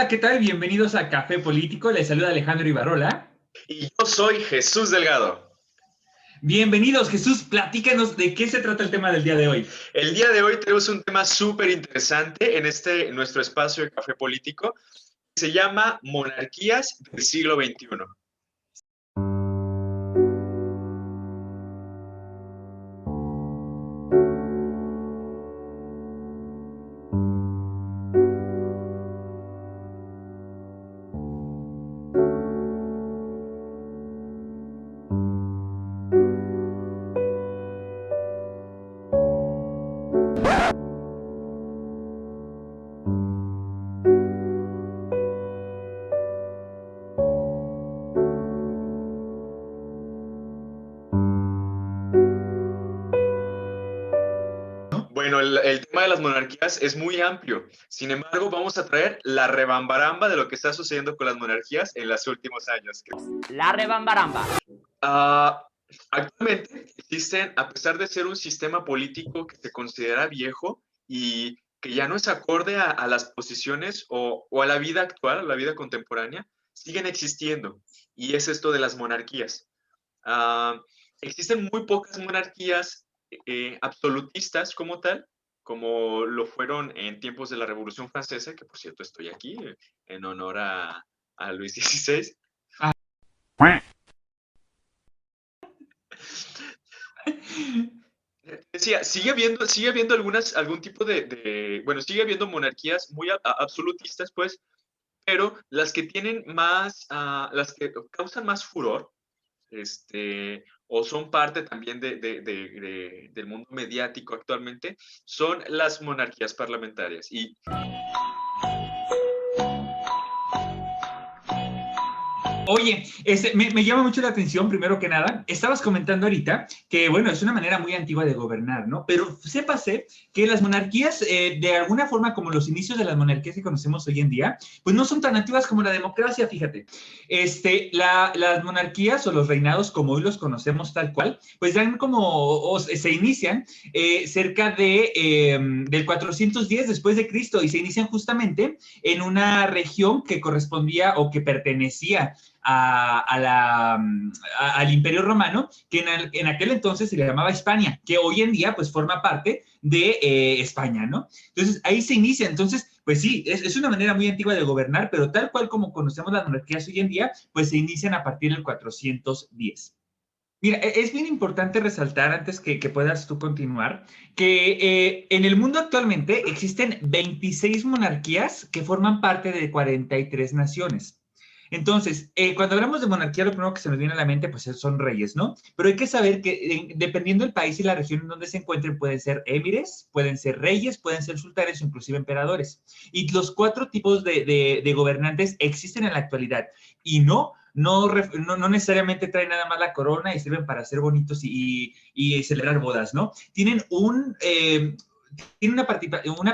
Hola, ¿qué tal? Bienvenidos a Café Político. Les saluda Alejandro Ibarrola. Y yo soy Jesús Delgado. Bienvenidos, Jesús. Platícanos de qué se trata el tema del día de hoy. El día de hoy tenemos un tema súper interesante en nuestro espacio de Café Político. Se llama Monarquías del siglo XXI. Bueno, el tema de las monarquías es muy amplio. Sin embargo, vamos a traer la rebambaramba de lo que está sucediendo con las monarquías en los últimos años. La rebambaramba. Actualmente existen, a pesar de ser un sistema político que se considera viejo y que ya no es acorde a las posiciones o a la vida actual, a la vida contemporánea, siguen existiendo. Y es esto de las monarquías. Uh, Existen muy pocas monarquías absolutistas como tal, como lo fueron en tiempos de la Revolución Francesa, que por cierto estoy aquí en honor a Luis XVI. Ah. Decía, sigue habiendo algún tipo bueno, sigue habiendo monarquías muy absolutistas, pues, pero las que tienen más, las que causan más furor, o son parte también del mundo mediático actualmente, son las monarquías parlamentarias. Y Oye, me llama mucho la atención, primero que nada, estabas comentando ahorita que, bueno, es una manera muy antigua de gobernar, ¿no? Pero sépase que las monarquías, de alguna forma, como los inicios de las monarquías que conocemos hoy en día, pues no son tan antiguas como la democracia, fíjate. Las monarquías o los reinados, como hoy los conocemos tal cual, pues dan se inician cerca del 410 después de Cristo y se inician justamente en una región que correspondía o que pertenecía al Imperio Romano, que en aquel entonces se le llamaba Hispania, que hoy en día pues forma parte de España, ¿no? Entonces ahí se inicia, entonces pues sí, es una manera muy antigua de gobernar, pero tal cual como conocemos las monarquías hoy en día, pues se inician a partir del 410. Mira, es bien importante resaltar, antes que puedas tú continuar, que en el mundo actualmente existen 26 monarquías que forman parte de 43 naciones. Entonces, cuando hablamos de monarquía, lo primero que se nos viene a la mente, pues son reyes, ¿no? Pero hay que saber que dependiendo del país y la región en donde se encuentren, pueden ser émires, pueden ser reyes, pueden ser sultanes o inclusive emperadores. Y los 4 tipos de gobernantes existen en la actualidad. Y no necesariamente traen nada más la corona y sirven para ser bonitos y celebrar bodas, ¿no? Tienen una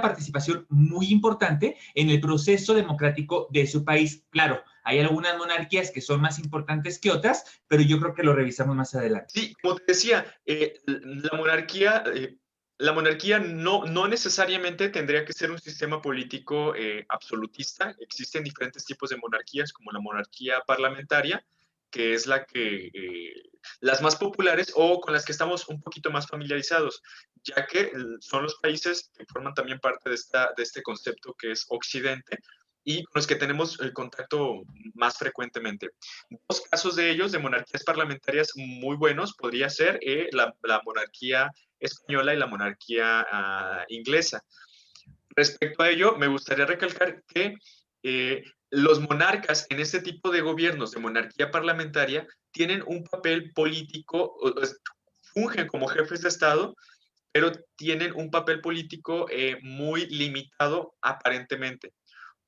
participación muy importante en el proceso democrático de su país. Claro, hay algunas monarquías que son más importantes que otras, pero yo creo que lo revisamos más adelante. sí, como te decía, la monarquía no necesariamente tendría que ser un sistema político absolutista. Existen diferentes tipos de monarquías, como la monarquía parlamentaria, que es las más populares o con las que estamos un poquito más familiarizados, ya que son los países que forman también parte de este concepto que es Occidente y con los que tenemos el contacto más frecuentemente. 2 casos de ellos, de monarquías parlamentarias muy buenos, podría ser la monarquía española y la monarquía inglesa. Respecto a ello, me gustaría recalcar que los monarcas en este tipo de gobiernos de monarquía parlamentaria tienen un papel político, fungen como jefes de Estado, pero tienen un papel político muy limitado aparentemente.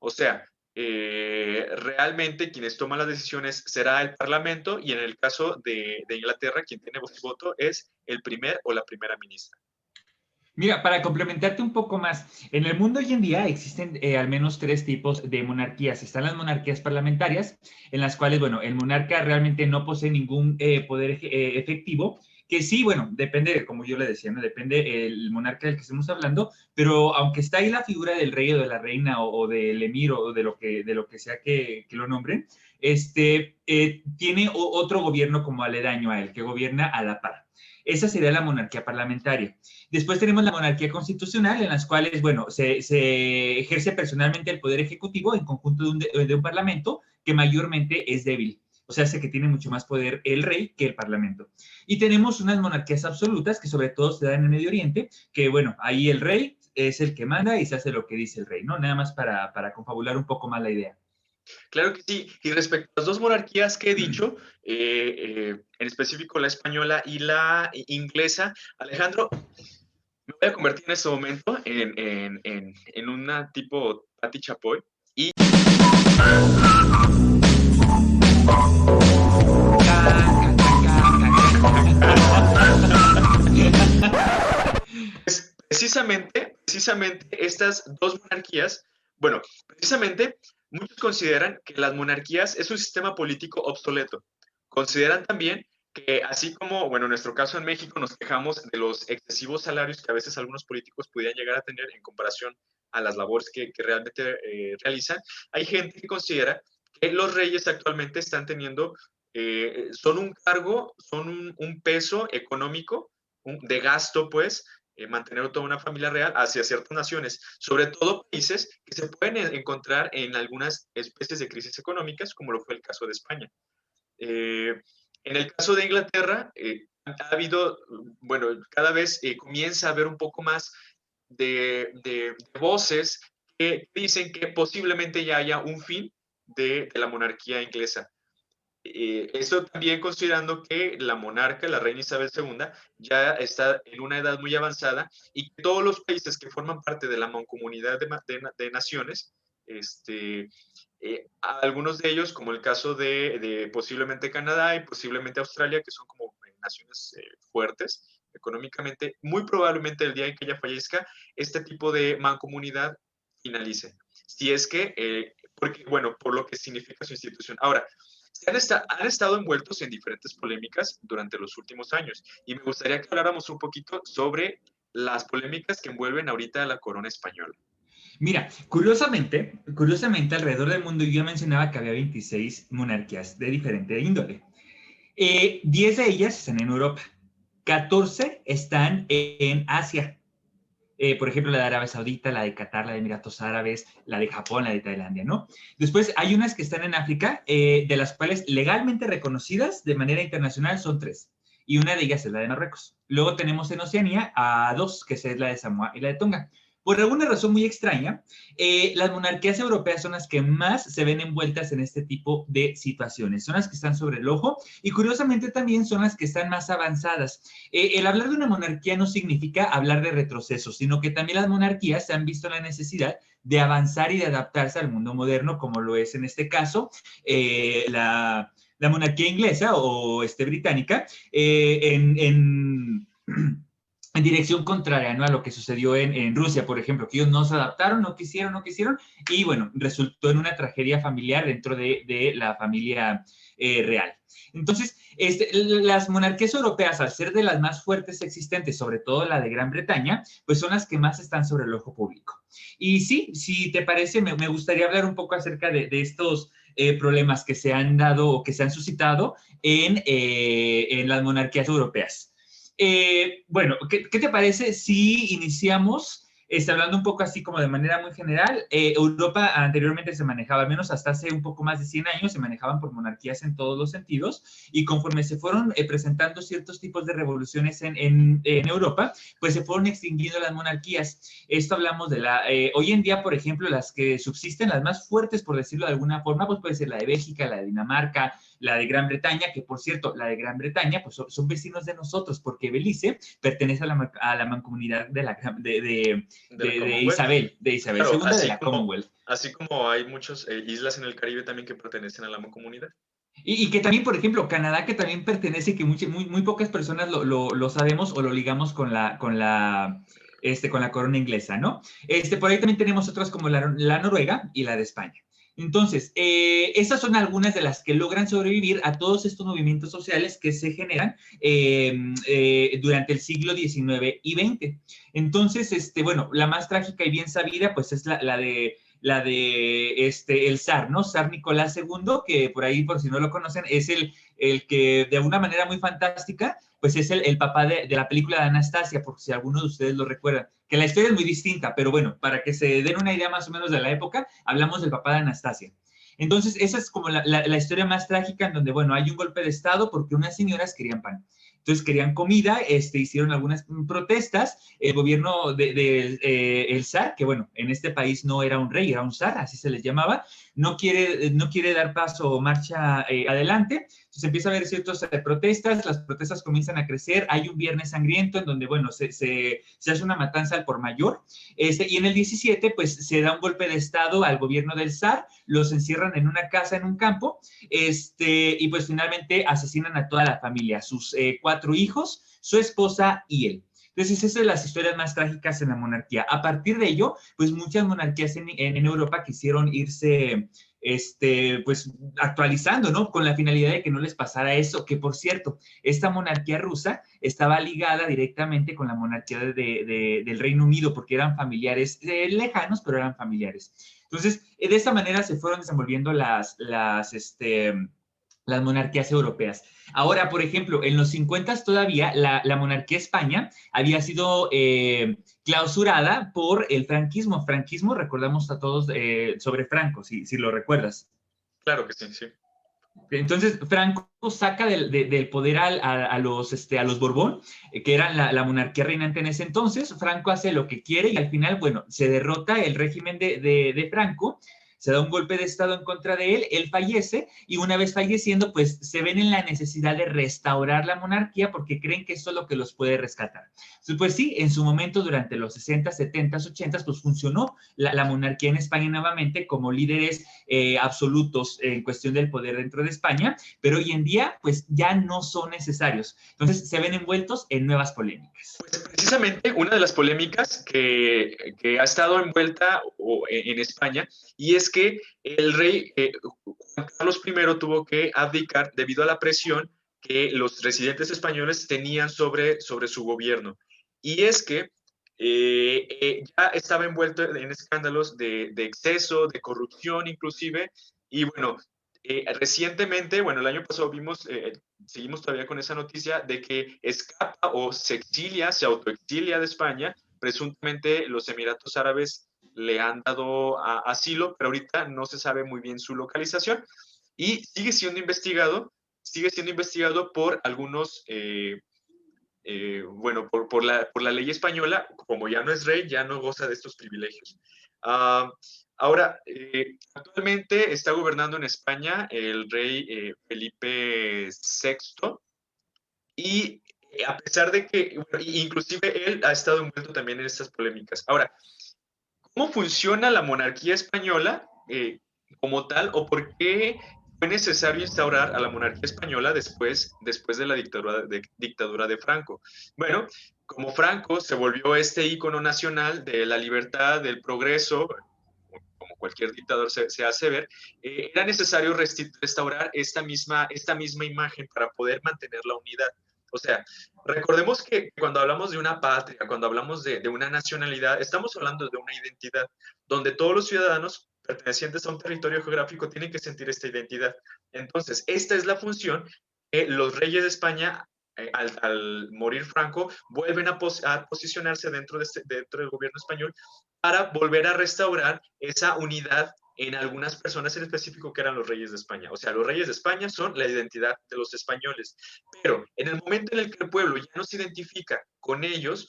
O sea, realmente quienes toman las decisiones será el Parlamento y en el caso de Inglaterra, quien tiene voz y voto es el primer o la primera ministra. Mira, para complementarte un poco más, en el mundo hoy en día existen al menos 3 tipos de monarquías. Están las monarquías parlamentarias, en las cuales, bueno, el monarca realmente no posee ningún poder efectivo, que sí, bueno, depende, como yo le decía, ¿no? Depende el monarca del que estemos hablando, pero aunque está ahí la figura del rey o de la reina o del emir o de lo que sea que lo nombren, tiene otro gobierno como aledaño a él, que gobierna a la par. Esa sería la monarquía parlamentaria. Después tenemos la monarquía constitucional, en las cuales, bueno, se ejerce personalmente el poder ejecutivo en conjunto de un parlamento que mayormente es débil. O sea, hace que tiene mucho más poder el rey que el parlamento. Y tenemos unas monarquías absolutas que sobre todo se dan en el Medio Oriente, que, bueno, ahí el rey es el que manda y se hace lo que dice el rey, ¿no? Nada más para confabular un poco más la idea. Claro que sí. Y respecto a las dos monarquías que he dicho, en específico la española y la inglesa, Alejandro, me voy a convertir en este momento en una tipo Pati Chapoy. Y pues, precisamente estas dos monarquías, bueno, precisamente muchos consideran que las monarquías es un sistema político obsoleto. Consideran también que así como, bueno, en nuestro caso en México nos quejamos de los excesivos salarios que a veces algunos políticos podían llegar a tener en comparación a las labores que realmente realizan, hay gente que considera que los reyes actualmente están teniendo, son un cargo, son un peso económico, de gasto, pues, mantener toda una familia real hacia ciertas naciones, sobre todo países que se pueden encontrar en algunas especies de crisis económicas, como lo fue el caso de España. En el caso de Inglaterra, ha habido, bueno, cada vez comienza a haber un poco más de voces que dicen que posiblemente ya haya un fin de la monarquía inglesa. Esto también considerando que la monarca, la reina Isabel II, ya está en una edad muy avanzada y que todos los países que forman parte de la mancomunidad de naciones, algunos de ellos, como el caso de posiblemente Canadá y posiblemente Australia, que son como naciones fuertes económicamente, muy probablemente el día en que ella fallezca, este tipo de mancomunidad finalice. Si es que, porque, bueno, por lo que significa su institución. Ahora, han estado envueltos en diferentes polémicas durante los últimos años y me gustaría que habláramos un poquito sobre las polémicas que envuelven ahorita a la corona española. Mira, curiosamente, alrededor del mundo yo mencionaba que había 26 monarquías de diferente índole. 10 de ellas están en Europa, 14 están en Asia. Por ejemplo, la de Arabia Saudita, la de Qatar, la de Emiratos Árabes, la de Japón, la de Tailandia, ¿no? Después hay unas que están en África, de las cuales legalmente reconocidas de manera internacional son 3. Y una de ellas es la de Marruecos. Luego tenemos en Oceanía a 2, que es la de Samoa y la de Tonga. Por alguna razón muy extraña, las monarquías europeas son las que más se ven envueltas en este tipo de situaciones. Son las que están sobre el ojo y curiosamente también son las que están más avanzadas. El hablar de una monarquía no significa hablar de retroceso, sino que también las monarquías se han visto la necesidad de avanzar y de adaptarse al mundo moderno, como lo es en este caso la monarquía inglesa o británica, en dirección contraria, ¿no? A lo que sucedió en Rusia, por ejemplo, que ellos no se adaptaron, no quisieron, y bueno, resultó en una tragedia familiar dentro de la familia real. Entonces, las monarquías europeas, al ser de las más fuertes existentes, sobre todo la de Gran Bretaña, pues son las que más están sobre el ojo público. Y sí, si te parece, me gustaría hablar un poco acerca de estos problemas que se han dado o que se han suscitado en las monarquías europeas. Bueno, ¿qué te parece si iniciamos hablando un poco así como de manera muy general? Europa anteriormente se manejaba, al menos hasta hace un poco más de 100 años, se manejaban por monarquías en todos los sentidos, y conforme se fueron presentando ciertos tipos de revoluciones en Europa, pues se fueron extinguiendo las monarquías. Esto hablamos de hoy en día, por ejemplo, las que subsisten, las más fuertes, por decirlo de alguna forma, pues puede ser la de Bélgica, la de Dinamarca, la de Gran Bretaña, que por cierto, la de Gran Bretaña, pues son vecinos de nosotros, porque Belice pertenece a la mancomunidad de Isabel Claro, II de la Commonwealth. Así como hay muchas islas en el Caribe también que pertenecen a la mancomunidad. Y que también, por ejemplo, Canadá, que también pertenece, que muy pocas personas lo sabemos o lo ligamos con la corona inglesa, ¿no? Por ahí también tenemos otras como la Noruega y la de España. Entonces, esas son algunas de las que logran sobrevivir a todos estos movimientos sociales que se generan durante el siglo XIX y XX. Entonces, bueno, la más trágica y bien sabida, pues es el zar, ¿no? Zar Nicolás II, que por ahí, por si no lo conocen, es el que de alguna manera muy fantástica, pues es el papá de la película de Anastasia, por si alguno de ustedes lo recuerdan, que la historia es muy distinta, pero bueno, para que se den una idea más o menos de la época, hablamos del papá de Anastasia. Entonces, esa es como la historia más trágica en donde, bueno, hay un golpe de Estado porque unas señoras querían pan. Entonces querían comida, hicieron algunas protestas, el gobierno el zar, que bueno, en este país no era un rey, era un zar, así se les llamaba, no quiere dar paso o marcha adelante, entonces empieza a haber ciertas protestas, las protestas comienzan a crecer, hay un viernes sangriento en donde, bueno, se hace una matanza al por mayor, y en el 17, pues se da un golpe de Estado al gobierno del zar, los encierran en una casa, en un campo, y pues finalmente asesinan a toda la familia, sus 4 hijos, su esposa y él. Entonces, esas son las historias más trágicas en la monarquía. A partir de ello, pues muchas monarquías en Europa quisieron irse, pues actualizando, ¿no? Con la finalidad de que no les pasara eso, que por cierto, esta monarquía rusa estaba ligada directamente con la monarquía del Reino Unido, porque eran familiares lejanos, pero eran familiares. Entonces, de esa manera se fueron desenvolviendo las monarquías europeas. Ahora, por ejemplo, en los 50 todavía la monarquía España había sido clausurada por el franquismo. Franquismo, recordamos a todos sobre Franco, si lo recuerdas. Claro que sí, sí. Entonces, Franco saca del poder a los Borbón, que eran la monarquía reinante en ese entonces. Franco hace lo que quiere y al final, bueno, se derrota el régimen de Franco, se da un golpe de Estado en contra de él fallece y una vez falleciendo, pues se ven en la necesidad de restaurar la monarquía porque creen que eso es lo que los puede rescatar. Entonces, pues sí, en su momento, durante los 60, 70, 80, pues funcionó la monarquía en España nuevamente como líderes absolutos en cuestión del poder dentro de España, pero hoy en día, pues ya no son necesarios. Entonces, se ven envueltos en nuevas polémicas. Pues precisamente una de las polémicas que ha estado envuelta en España, y es que el rey Juan Carlos I tuvo que abdicar debido a la presión que los residentes españoles tenían sobre su gobierno. Y es que ya estaba envuelto en escándalos de exceso, de corrupción inclusive, y bueno, recientemente, bueno, el año pasado vimos, seguimos todavía con esa noticia de que escapa o se exilia, se autoexilia de España, presuntamente los Emiratos Árabes le han dado asilo, pero ahorita no se sabe muy bien su localización y sigue siendo investigado por algunos bueno, por la ley española, como ya no es rey, ya no goza de estos privilegios. Ahora, actualmente está gobernando en España el rey Felipe VI y a pesar de que, bueno, inclusive él ha estado envuelto también en estas polémicas. Ahora, ¿cómo funciona la monarquía española como tal o por qué fue necesario instaurar a la monarquía española después de la dictadura de Franco? Bueno, como Franco se volvió este ícono nacional de la libertad, del progreso, como cualquier dictador se hace ver, era necesario restaurar esta misma imagen para poder mantener la unidad. O sea, recordemos que cuando hablamos de una patria, cuando hablamos de una nacionalidad, estamos hablando de una identidad, donde todos los ciudadanos pertenecientes a un territorio geográfico tienen que sentir esta identidad. Entonces, esta es la función que los reyes de España, al morir Franco, vuelven a posicionarse dentro del gobierno español para volver a restaurar esa unidad en algunas personas en específico que eran los reyes de España. O sea, los reyes de España son la identidad de los españoles. Pero en el momento en el que el pueblo ya no se identifica con ellos,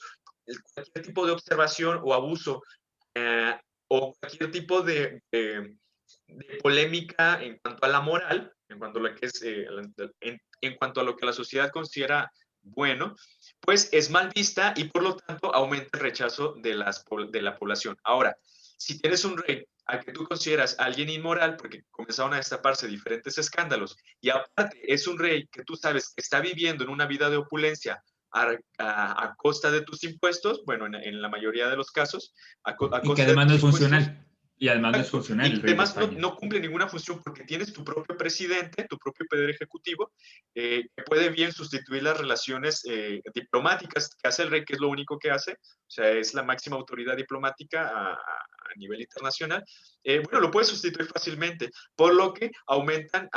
cualquier tipo de observación o abuso o cualquier tipo de polémica en cuanto a la moral, en cuanto a lo que es, en cuanto a lo que la sociedad considera bueno, pues es mal vista y por lo tanto aumenta el rechazo de la población. Ahora, si tienes un rey al que tú consideras alguien inmoral, porque comenzaron a destaparse diferentes escándalos, y aparte es un rey que tú sabes que está viviendo en una vida de opulencia a costa de tus impuestos, bueno, en la mayoría de los casos, y que además no es funcional. Y además no es funcional el Y rey de además España. no cumple ninguna función porque tienes tu propio presidente, tu propio poder ejecutivo, que puede bien sustituir las relaciones diplomáticas que hace el rey, que es lo único que hace, o sea, es la máxima autoridad diplomática a nivel internacional. Bueno, lo puede sustituir fácilmente, por lo que aumentan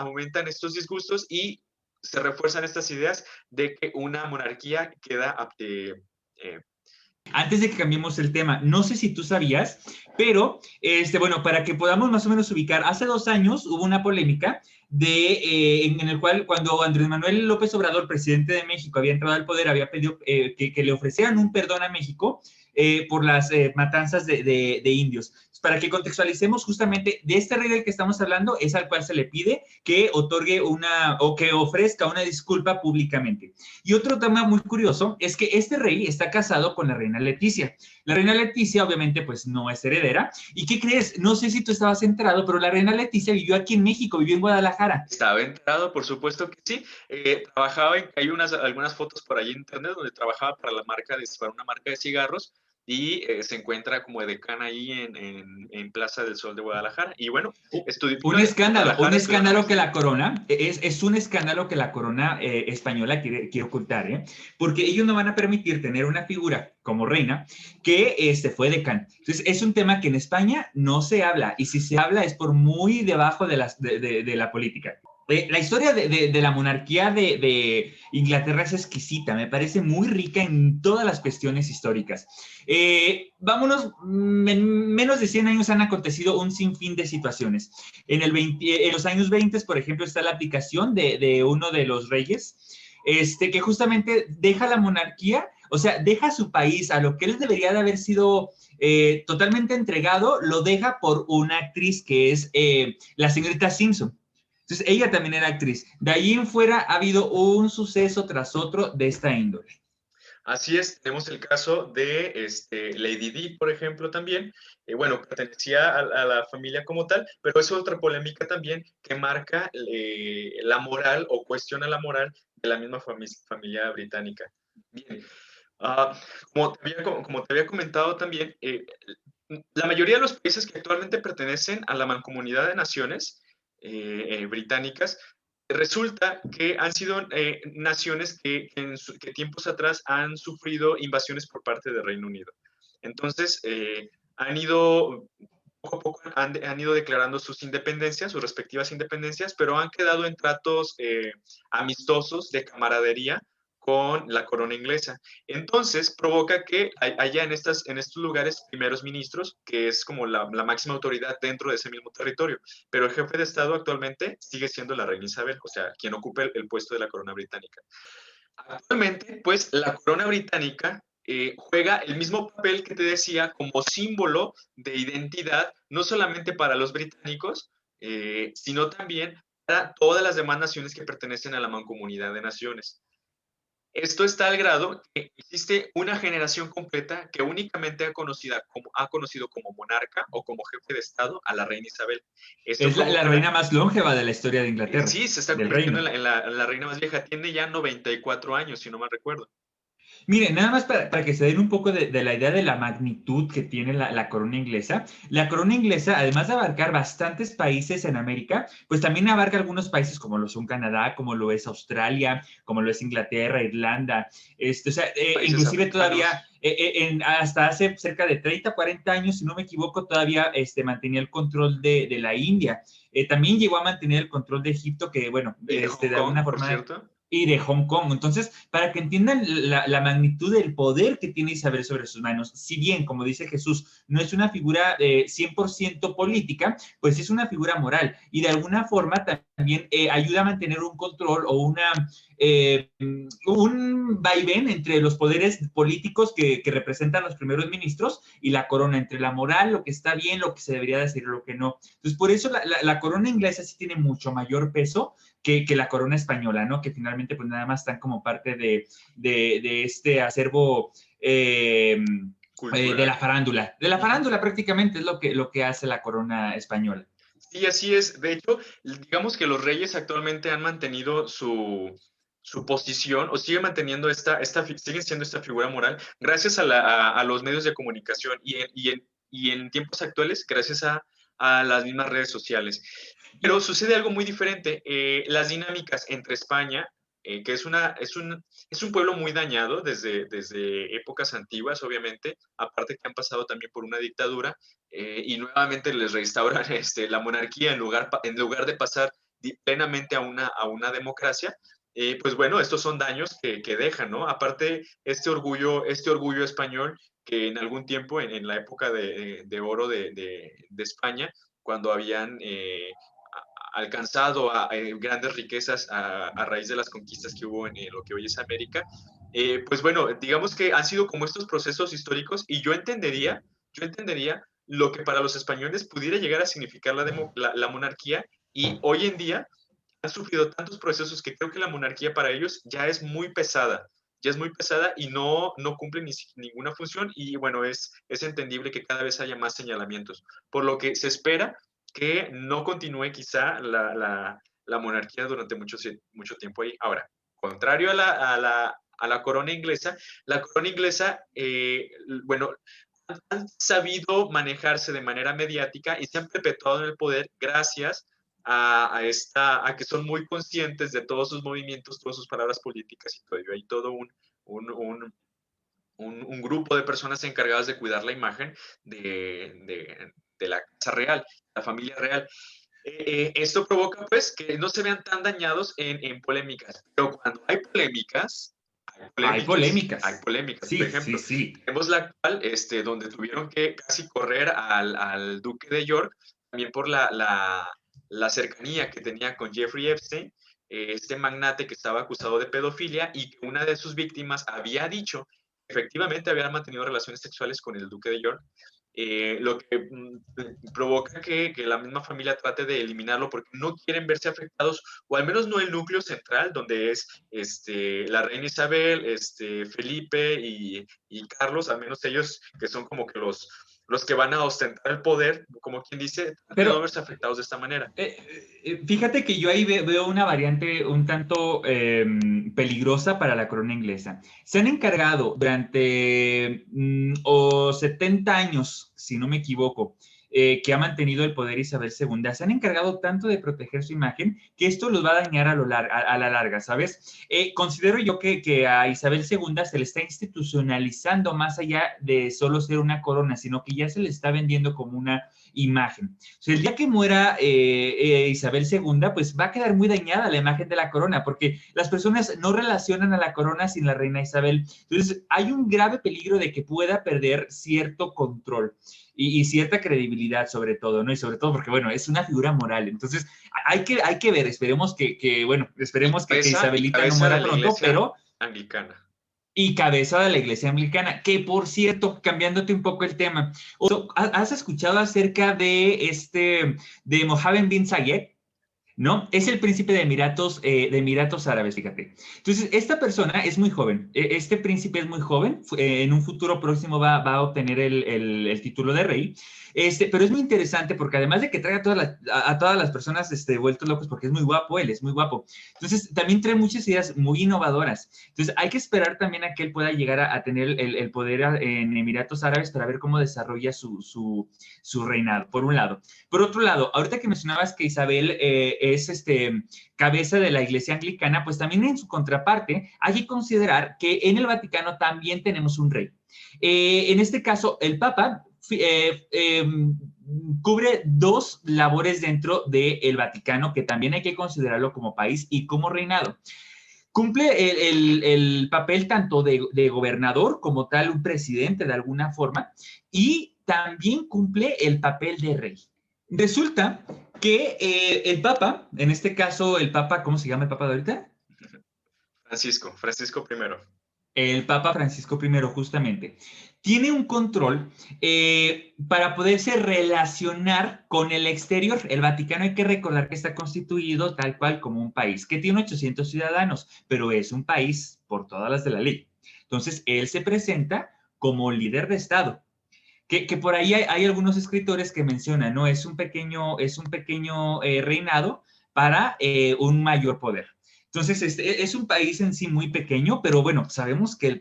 estos disgustos y se refuerzan estas ideas de que una monarquía queda Antes de que cambiemos el tema, no sé si tú sabías, pero bueno, para que podamos más o menos ubicar, hace 2 años hubo una polémica en el cual cuando Andrés Manuel López Obrador, presidente de México, había entrado al poder, había pedido que le ofrecieran un perdón a México por las matanzas de indios. Para que contextualicemos justamente de este rey del que estamos hablando, es al cual se le pide que otorgue o que ofrezca una disculpa públicamente. Y otro tema muy curioso es que este rey está casado con la reina Leticia. La reina Leticia obviamente pues no es heredera. ¿Y qué crees? No sé si tú estabas enterado, pero la reina Leticia vivió aquí en México, vivió en Guadalajara. Estaba enterado, por supuesto que sí. Hay algunas fotos por ahí en internet donde trabajaba para para una marca de cigarros y se encuentra como decana ahí en Plaza del Sol de Guadalajara. Y bueno, Un Guadalajara, estudió una escándalo que maestría. la corona, es un escándalo que la corona española quiere ocultar, ¿eh? Porque ellos no van a permitir tener una figura como reina que fue decana. Entonces, es un tema que en España no se habla, y si se habla es por muy debajo de la política. La historia de la monarquía de Inglaterra es exquisita, me parece muy rica en todas las cuestiones históricas. Vámonos, en menos de 100 años han acontecido un sinfín de situaciones. En los años 20, por ejemplo, está la abdicación de uno de los reyes, que justamente deja la monarquía, o sea, deja su país a lo que él debería de haber sido totalmente entregado, lo deja por una actriz que es la señorita Simpson. Entonces, ella también era actriz. De ahí en fuera ha habido un suceso tras otro de esta índole. Así es, tenemos el caso de Lady Di, por ejemplo, también. Bueno, pertenecía a la familia como tal, pero es otra polémica también que marca la moral o cuestiona la moral de la misma familia británica. Bien, ah, como te había comentado también, la mayoría de los países que actualmente pertenecen a la Mancomunidad de Naciones británicas, resulta que han sido naciones que tiempos atrás han sufrido invasiones por parte del Reino Unido. Entonces, han ido poco a poco han ido declarando sus independencias, sus respectivas independencias, pero han quedado en tratos amistosos de camaradería con la corona inglesa. Entonces, provoca que haya en estos lugares primeros ministros, que es como la máxima autoridad dentro de ese mismo territorio. Pero el jefe de Estado actualmente sigue siendo la reina Isabel, o sea, quien ocupa el puesto de la corona británica. Actualmente, pues, la corona británica juega el mismo papel que te decía como símbolo de identidad, no solamente para los británicos, sino también para todas las demás naciones que pertenecen a la Mancomunidad de Naciones. Esto está al grado que existe una generación completa que únicamente ha conocido como monarca o como jefe de Estado a la reina Isabel. Esto Es la provoca reina más longeva de la historia de Inglaterra, sí, se está del convirtiendo reino. en la reina más vieja. Tiene ya 94 años, si no mal recuerdo. Mire, nada más para que se den un poco de la idea de la magnitud que tiene la corona inglesa. La corona inglesa, además de abarcar bastantes países en América, pues también abarca algunos países como lo son Canadá, como lo es Australia, como lo es Inglaterra, Irlanda. O sea, Países inclusive todavía, africanos. hasta hace cerca de 30, 40 años, si no me equivoco, todavía mantenía el control de la India. También llegó a mantener el control de Egipto, que bueno, Y de Hong de alguna Kong, por forma cierto. y de Hong Kong. Entonces, para que entiendan la magnitud del poder que tiene Isabel sobre sus manos, si bien, como dice Jesús, no es una figura 100% política, pues es una figura moral y de alguna forma también ayuda a mantener un control o un vaivén entre los poderes políticos que representan los primeros ministros y la corona, entre la moral, lo que está bien, lo que se debería decir, lo que no. Entonces, por eso la corona inglesa sí tiene mucho mayor peso que la corona española, ¿no? Que finalmente pues nada más están como parte de este acervo de Cultural. la farándula prácticamente es lo que hace la corona española. Sí, así es. De hecho, digamos que los reyes actualmente han mantenido su posición o siguen manteniendo siguen siendo esta figura moral gracias a los medios de comunicación y en tiempos actuales, gracias a las mismas redes sociales. Pero sucede algo muy diferente. Las dinámicas entre España, que es un pueblo muy dañado desde épocas antiguas, obviamente, aparte que han pasado también por una dictadura, y nuevamente les restauran la monarquía en lugar de pasar plenamente a una democracia. Pues bueno, estos son daños que dejan, ¿no? Aparte, este orgullo español que en algún tiempo, en la época de oro de España, cuando habían alcanzado grandes riquezas a raíz de las conquistas que hubo en lo que hoy es América, pues bueno, digamos que han sido como estos procesos históricos y yo entendería lo que para los españoles pudiera llegar a significar la monarquía, y hoy en día han sufrido tantos procesos que creo que la monarquía para ellos ya es muy pesada y no cumple ninguna función, y bueno, es entendible que cada vez haya más señalamientos, por lo que se espera que no continúe quizá la monarquía durante mucho tiempo ahí. Ahora, contrario a la corona inglesa, bueno, han sabido manejarse de manera mediática y se han perpetuado en el poder gracias a que son muy conscientes de todos sus movimientos, todas sus palabras políticas y todo ello. Hay todo un grupo de personas encargadas de cuidar la imagen de la casa real, la familia real. Esto provoca pues que no se vean tan dañados en polémicas, pero cuando hay polémicas, Hay hay polémicas. polémicas. Por Sí, sí, ejemplo, sí. tenemos la actual, donde tuvieron que casi correr al duque de York, también por la cercanía que tenía con Jeffrey Epstein, este magnate que estaba acusado de pedofilia y que una de sus víctimas había dicho que efectivamente había mantenido relaciones sexuales con el duque de York. Lo que provoca que la misma familia trate de eliminarlo porque no quieren verse afectados, o al menos no el núcleo central, donde es la reina Isabel, Felipe y Carlos, al menos ellos que son como que los que van a ostentar el poder, como quien dice, de no Pero verse afectados de esta manera. fíjate que yo ahí veo una variante un tanto peligrosa para la corona inglesa. Se han encargado durante 70 años, si no me equivoco, que ha mantenido el poder Isabel II, se han encargado tanto de proteger su imagen que esto los va a dañar a la larga, ¿sabes? Considero yo que a Isabel II se le está institucionalizando más allá de solo ser una corona, sino que ya se le está vendiendo como una imagen. O sea, el día que muera Isabel II, pues va a quedar muy dañada la imagen de la corona, porque las personas no relacionan a la corona sin la reina Isabel. Entonces, hay un grave peligro de que pueda perder cierto control y cierta credibilidad sobre todo, ¿no? Y sobre todo porque, bueno, es una figura moral. Entonces, hay que ver, esperemos que Isabelita no Cabeza muera de la pronto, iglesia pero anglicana. y cabeza de la iglesia anglicana, que por cierto, cambiándote un poco el tema, ¿has escuchado acerca de Mohammed bin Zayed? ¿No? Es el príncipe de Emiratos Árabes, fíjate. Entonces, esta persona es muy joven, este príncipe es muy joven, en un futuro próximo va a obtener el título de rey, pero es muy interesante porque además de que trae a todas las personas vueltos locos porque es muy guapo, él es muy guapo. Entonces, también trae muchas ideas muy innovadoras. Entonces, hay que esperar también a que él pueda llegar a tener el poder en Emiratos Árabes para ver cómo desarrolla su reinado, por un lado. Por otro lado, ahorita que mencionabas que Isabel es cabeza de la iglesia anglicana, pues también en su contraparte hay que considerar que en el Vaticano también tenemos un rey. En este caso, el Papa cubre dos labores dentro del Vaticano que también hay que considerarlo como país y como reinado. Cumple el papel tanto de gobernador como tal, un presidente de alguna forma, y también cumple el papel de rey. Resulta que el Papa, en este caso el Papa, ¿cómo se llama el Papa de ahorita? Francisco I. El Papa Francisco I, justamente, tiene un control para poderse relacionar con el exterior. El Vaticano, hay que recordar que está constituido tal cual como un país, que tiene 800 ciudadanos, pero es un país por todas las de la ley. Entonces, él se presenta como líder de Estado. Que por ahí hay algunos escritores que mencionan, ¿no? Es un pequeño reinado para un mayor poder. Entonces, es un país en sí muy pequeño, pero bueno, sabemos que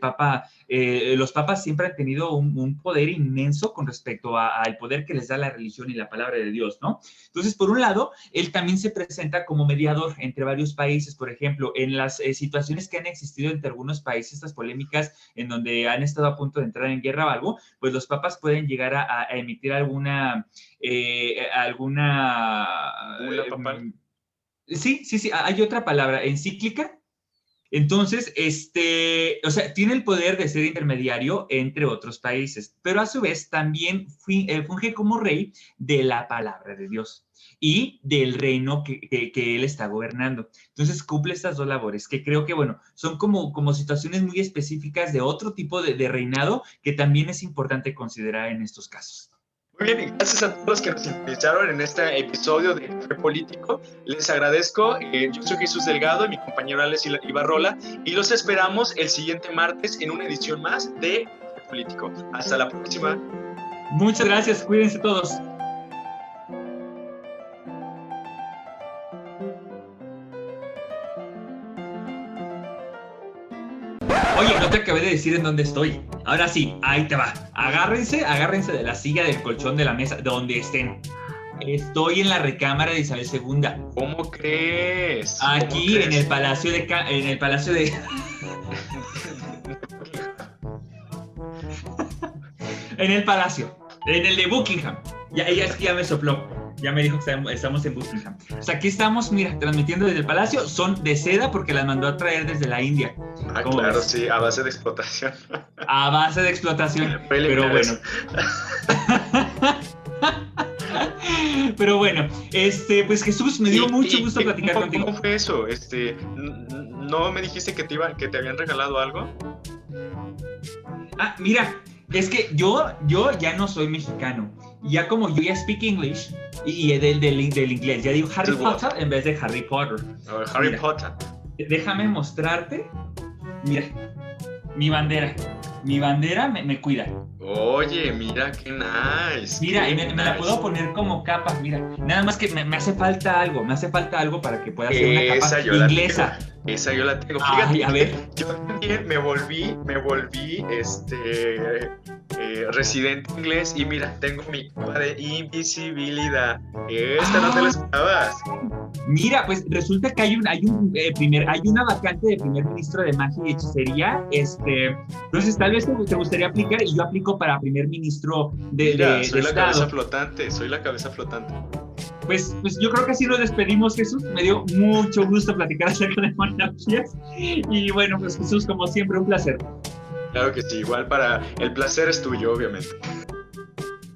los papas siempre han tenido un poder inmenso con respecto al poder que les da la religión y la palabra de Dios, ¿no? Entonces, por un lado, él también se presenta como mediador entre varios países, por ejemplo, en las situaciones que han existido entre algunos países, estas polémicas en donde han estado a punto de entrar en guerra o algo, pues los papas pueden llegar a emitir alguna ¿Bula papal? Sí, hay otra palabra, encíclica. Entonces, o sea, tiene el poder de ser intermediario entre otros países, pero a su vez también funge como rey de la palabra de Dios y del reino que él está gobernando. Entonces, cumple estas dos labores, que creo que, bueno, son como situaciones muy específicas de otro tipo de reinado que también es importante considerar en estos casos. Muy bien, gracias a todos los que nos sintonizaron en este episodio de Café Político. Les agradezco. Yo soy Jesús Delgado y mi compañero Alex Ibarrola, y los esperamos el siguiente martes en una edición más de Café Político. Hasta la próxima. Muchas gracias, cuídense todos. Oye, no te acabé de decir en dónde estoy. Ahora sí, ahí te va. Agárrense de la silla, del colchón, de la mesa, donde estén. Estoy en la recámara de Isabel II. ¿Cómo crees? Aquí ¿Cómo crees? en el palacio de en el palacio, en el de Buckingham. Ella es que ya me sopló. Ya me dijo que estamos en Buckingham. O sea, aquí estamos, mira, transmitiendo desde el palacio. Son de seda porque las mandó a traer desde la India. Ah, claro, ves? Sí, a base de explotación. A base de explotación. Pero bueno. Pero bueno, pues Jesús, me dio mucho gusto platicar contigo. ¿Cómo fue eso? ¿No me dijiste que te habían regalado algo? Ah, mira, es que yo ya no soy mexicano. Ya como yo ya speak English y del inglés, ya digo Harry Potter en vez de Harry Potter. Harry Potter. Déjame mostrarte. Mira, mi bandera. Mi bandera me cuida. Oye, mira qué nice. Mira, y me la puedo poner como capa, mira. Nada más que me hace falta algo, para que pueda ser una capa inglesa. Esa yo la tengo. Fíjate, ay, a ver. Yo también me volví residente inglés y mira, tengo mi capa de invisibilidad. Esta no te la esperabas. Mira, pues resulta que hay una vacante de primer ministro de magia y hechicería. Entonces tal vez te gustaría aplicar y yo aplico para primer ministro de soy la Estado. Soy la cabeza flotante. Pues yo creo que así nos despedimos, Jesús. Me dio mucho gusto platicar acerca de monarquías. Y bueno, pues Jesús, como siempre, un placer. Claro que sí, igual el placer es tuyo, obviamente.